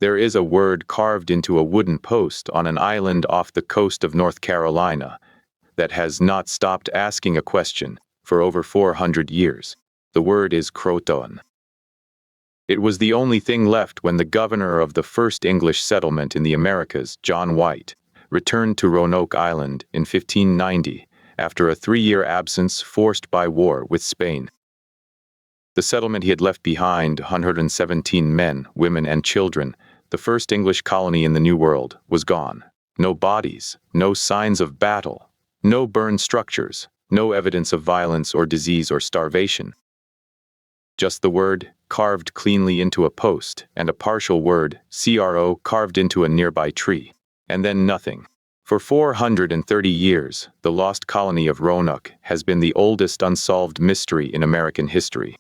There is a word carved into a wooden post on an island off the coast of North Carolina that has not stopped asking a question for over 400 years. The word is Croatoan. It was the only thing left when the governor of the first English settlement in the Americas, John White, returned to Roanoke Island in 1590 after a 3-year absence forced by war with Spain. The settlement he had left behind, 117 men, women, and children, the first English colony in the New World, was gone. No bodies, no signs of battle, no burned structures, no evidence of violence or disease or starvation. Just the word carved cleanly into a post and a partial word, CRO, carved into a nearby tree. And then nothing. For 430 years, the Lost Colony of Roanoke has been the oldest unsolved mystery in American history.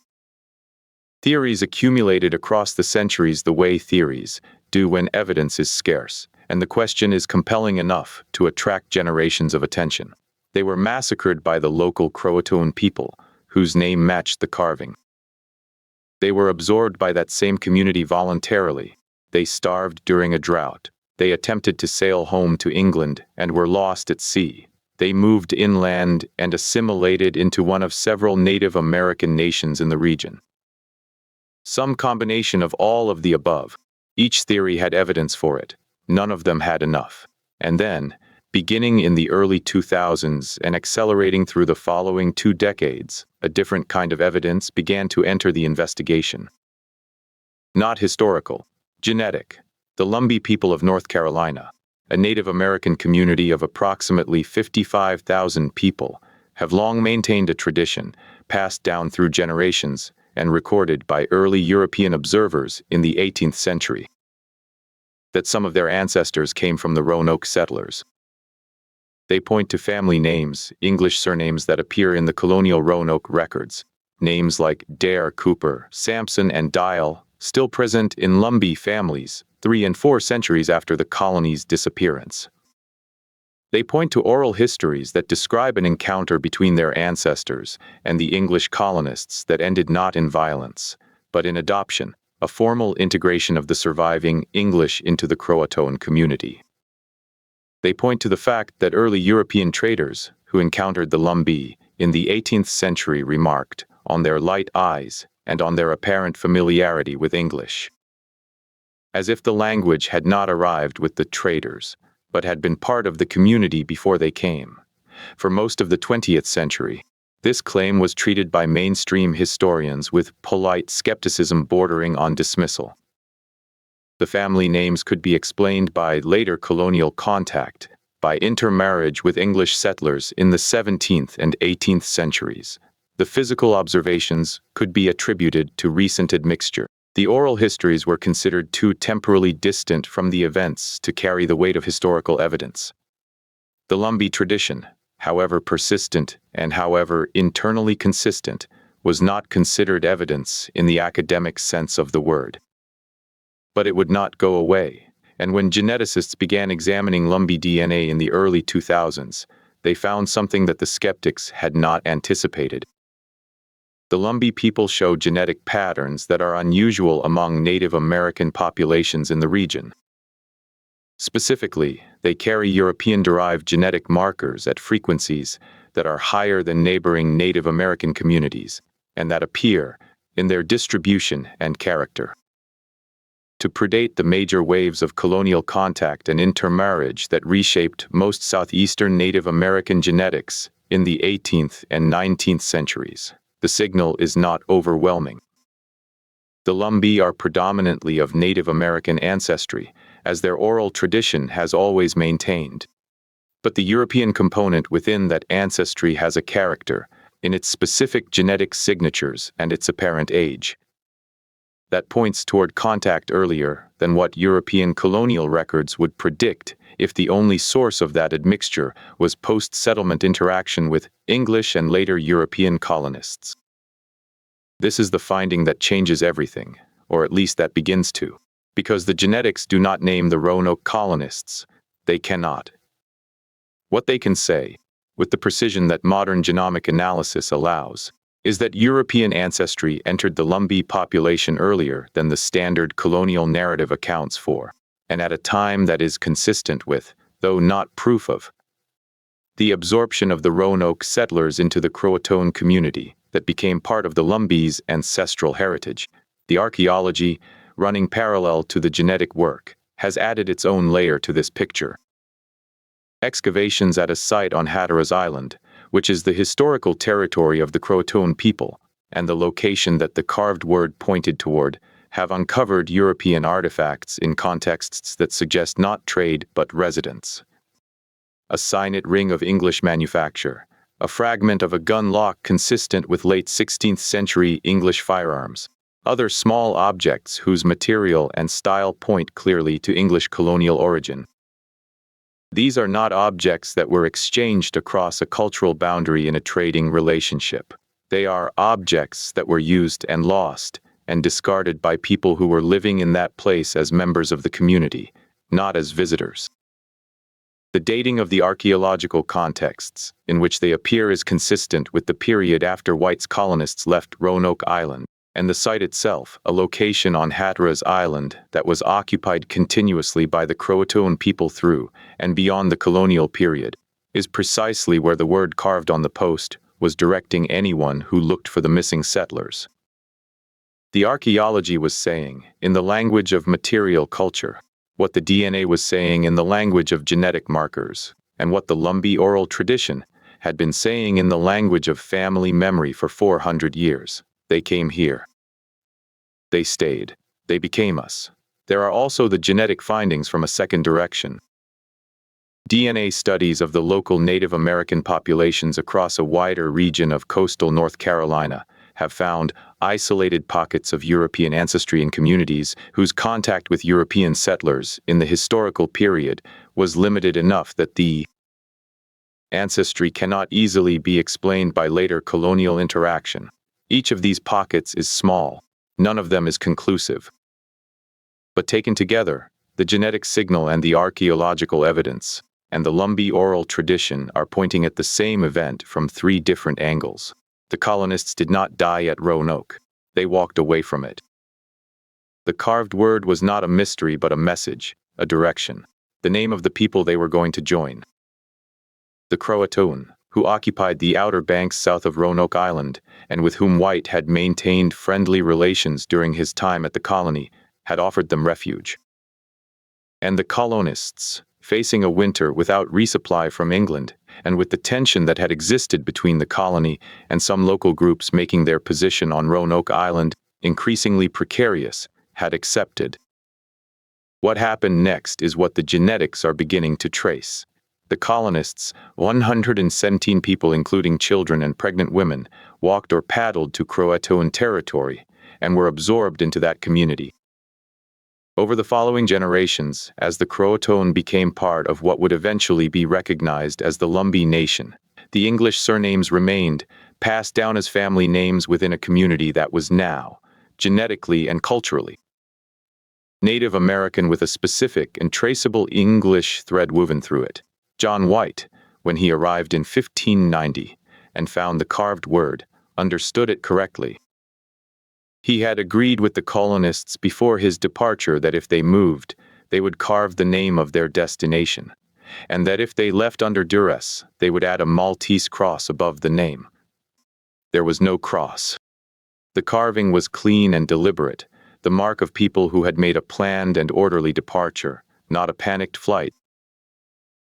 Theories accumulated across the centuries the way theories do when evidence is scarce, and the question is compelling enough to attract generations of attention. They were massacred by the local Croatoan people, whose name matched the carving. They were absorbed by that same community voluntarily. They starved during a drought. They attempted to sail home to England and were lost at sea. They moved inland and assimilated into one of several Native American nations in the region. Some combination of all of the above. Each theory had evidence for it. None of them had enough. And then, beginning in the early 2000s and accelerating through the following 2 decades, a different kind of evidence began to enter the investigation. Not historical, genetic. The Lumbee people of North Carolina, a Native American community of approximately 55,000 people, have long maintained a tradition, passed down through generations and recorded by early European observers in the 18th century, that some of their ancestors came from the Roanoke settlers. They point to family names, English surnames that appear in the colonial Roanoke records, names like Dare, Cooper, Sampson, and Dial, still present in Lumbee families 3 and 4 centuries after the colony's disappearance. They point to oral histories that describe an encounter between their ancestors and the English colonists that ended not in violence, but in adoption, a formal integration of the surviving English into the Croatoan community. They point to the fact that early European traders who encountered the Lumbee in the 18th century remarked on their light eyes and on their apparent familiarity with English, as if the language had not arrived with the traders, but had been part of the community before they came. For most of the 20th century, this claim was treated by mainstream historians with polite skepticism bordering on dismissal. The family names could be explained by later colonial contact, by intermarriage with English settlers in the 17th and 18th centuries. The physical observations could be attributed to recent admixture. The oral histories were considered too temporally distant from the events to carry the weight of historical evidence. The Lumbee tradition, however persistent and however internally consistent, was not considered evidence in the academic sense of the word. But it would not go away, and when geneticists began examining Lumbee DNA in the early 2000s, they found something that the skeptics had not anticipated. The Lumbee people show genetic patterns that are unusual among Native American populations in the region. Specifically, they carry European-derived genetic markers at frequencies that are higher than neighboring Native American communities, and that appear in their distribution and character. To predate the major waves of colonial contact and intermarriage that reshaped most southeastern Native American genetics in the 18th and 19th centuries, the signal is not overwhelming. The Lumbee are predominantly of Native American ancestry, as their oral tradition has always maintained. But the European component within that ancestry has a character, in its specific genetic signatures and its apparent age, that points toward contact earlier than what European colonial records would predict if the only source of that admixture was post-settlement interaction with English and later European colonists. This is the finding that changes everything, or at least that begins to, because the genetics do not name the Roanoke colonists. They cannot. What they can say, with the precision that modern genomic analysis allows, is that European ancestry entered the Lumbee population earlier than the standard colonial narrative accounts for, and at a time that is consistent with, though not proof of, the absorption of the Roanoke settlers into the Croatoan community that became part of the Lumbee's ancestral heritage. The archaeology, running parallel to the genetic work, has added its own layer to this picture. Excavations at a site on Hatteras Island, which is the historical territory of the Croatoan people, and the location that the carved word pointed toward, have uncovered European artifacts in contexts that suggest not trade but residence. A signet ring of English manufacture, a fragment of a gun lock consistent with late 16th century English firearms, other small objects whose material and style point clearly to English colonial origin. These are not objects that were exchanged across a cultural boundary in a trading relationship. They are objects that were used and lost and discarded by people who were living in that place as members of the community, not as visitors. The dating of the archaeological contexts in which they appear is consistent with the period after white colonists left Roanoke Island, and the site itself, a location on Hatteras Island that was occupied continuously by the Croatoan people through and beyond the colonial period, is precisely where the word carved on the post was directing anyone who looked for the missing settlers. The archaeology was saying, in the language of material culture, what the DNA was saying in the language of genetic markers, and what the Lumbee oral tradition had been saying in the language of family memory for 400 years. They came here. They stayed. They became us. There are also the genetic findings from a second direction. DNA studies of the local Native American populations across a wider region of coastal North Carolina have found isolated pockets of European ancestry in communities whose contact with European settlers in the historical period was limited enough that the ancestry cannot easily be explained by later colonial interaction. Each of these pockets is small. None of them is conclusive. But taken together, the genetic signal and the archaeological evidence and the Lumbee oral tradition are pointing at the same event from three different angles. The colonists did not die at Roanoke. They walked away from it. The carved word was not a mystery but a message, a direction, the name of the people they were going to join. The Croatoan, who occupied the outer banks south of Roanoke Island, and with whom White had maintained friendly relations during his time at the colony, had offered them refuge. And the colonists, facing a winter without resupply from England, and with the tension that had existed between the colony and some local groups making their position on Roanoke Island increasingly precarious, had accepted. What happened next is what the genetics are beginning to trace. The colonists, 117 people including children and pregnant women, walked or paddled to Croatoan territory and were absorbed into that community. Over the following generations, as the Croatoan became part of what would eventually be recognized as the Lumbee Nation, the English surnames remained, passed down as family names within a community that was now, genetically and culturally, Native American with a specific and traceable English thread woven through it. John White, when he arrived in 1590 and found the carved word, understood it correctly. He had agreed with the colonists before his departure that if they moved, they would carve the name of their destination, and that if they left under duress, they would add a Maltese cross above the name. There was no cross. The carving was clean and deliberate, the mark of people who had made a planned and orderly departure, not a panicked flight.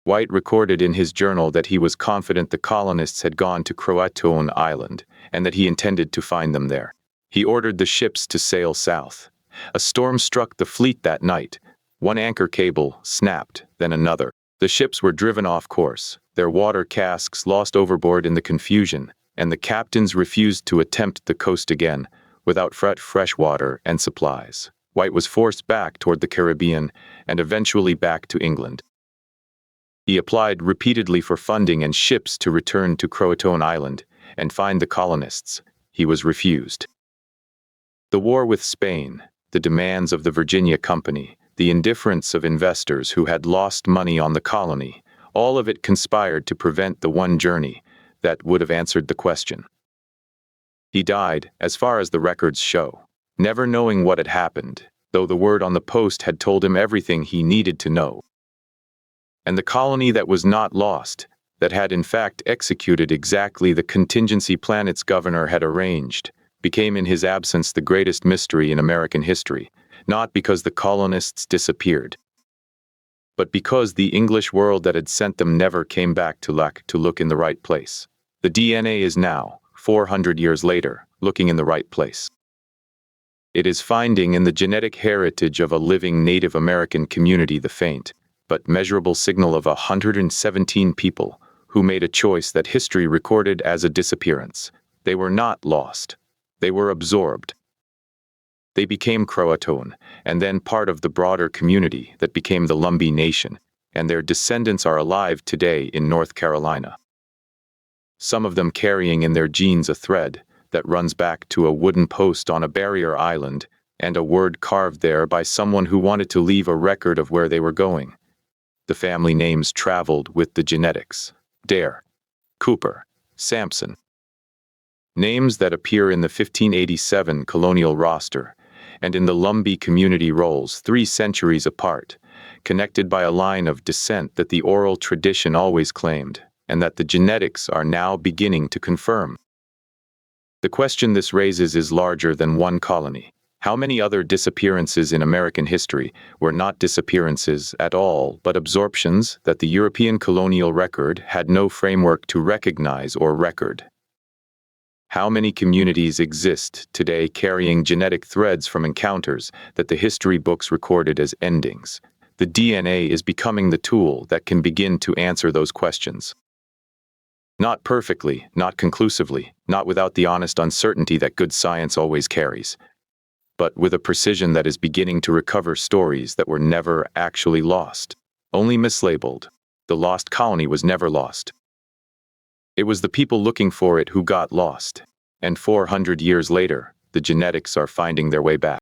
White recorded in his journal that he was confident the colonists had gone to Croatoan Island, and that he intended to find them there. He ordered the ships to sail south. A storm struck the fleet that night. One anchor cable snapped, then another. The ships were driven off course, their water casks lost overboard in the confusion, and the captains refused to attempt the coast again, without fresh water and supplies. White was forced back toward the Caribbean, and eventually back to England. He applied repeatedly for funding and ships to return to Croatoan Island and find the colonists. He was refused. The war with Spain, the demands of the Virginia Company, the indifference of investors who had lost money on the colony, all of it conspired to prevent the one journey that would have answered the question. He died, as far as the records show, never knowing what had happened, though the word on the post had told him everything he needed to know. And the colony that was not lost, that had in fact executed exactly the contingency plan its governor had arranged, became in his absence the greatest mystery in American history, not because the colonists disappeared, but because the English world that had sent them never came back to look in the right place. The DNA is now, 400 years later, looking in the right place. It is finding in the genetic heritage of a living Native American community the faint, but measurable signal of 117 people who made a choice that history recorded as a disappearance. They were not lost. They were absorbed. They became Croatoan, and then part of the broader community that became the Lumbee Nation, and their descendants are alive today in North Carolina. Some of them carrying in their genes a thread that runs back to a wooden post on a barrier island and a word carved there by someone who wanted to leave a record of where they were going. The family names traveled with the genetics: Dare, Cooper, Sampson. Names that appear in the 1587 colonial roster and in the Lumbee community rolls 3 centuries apart, connected by a line of descent that the oral tradition always claimed, and that the genetics are now beginning to confirm. The question this raises is larger than one colony. How many other disappearances in American history were not disappearances at all, but absorptions that the European colonial record had no framework to recognize or record? How many communities exist today carrying genetic threads from encounters that the history books recorded as endings? The DNA is becoming the tool that can begin to answer those questions. Not perfectly, not conclusively, not without the honest uncertainty that good science always carries, but with a precision that is beginning to recover stories that were never actually lost, only mislabeled. The lost colony was never lost. It was the people looking for it who got lost, and 400 years later, the genetics are finding their way back.